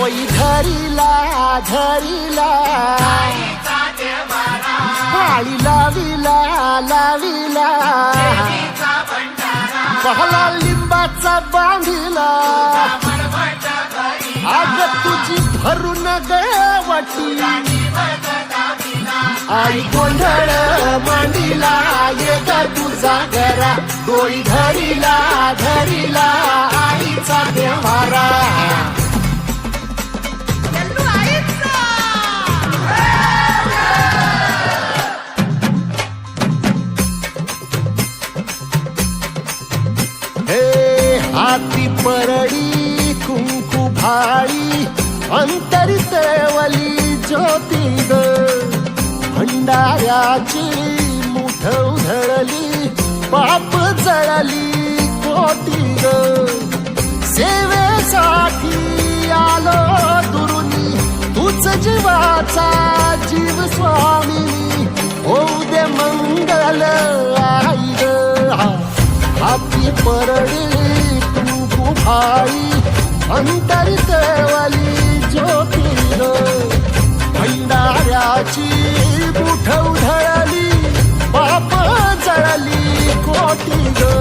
डोई धरिला धरिला पाळी लाविला लाविला पहला लिंबाचा बांधिला आग तुझी भरून गवटी आई गोंधळ मांडीला येत तुझा घरा डोई धरिला धरिला आईचा देवारा हाती परडी कुंकू भाळी अंतरितवली ज्योती ग भंडाऱ्याची मुठ उधळली पाप जळली कोटी ग सेवेसाठी आलो दुरुनी तूच जीवाचा जीव स्वामी होऊ दे मंगल आई ग हाती परडी कुंकू भाळी अंतरितवली ज्योती ग भंडाऱ्याची मुठ उधळली पाप जळली कोटी ग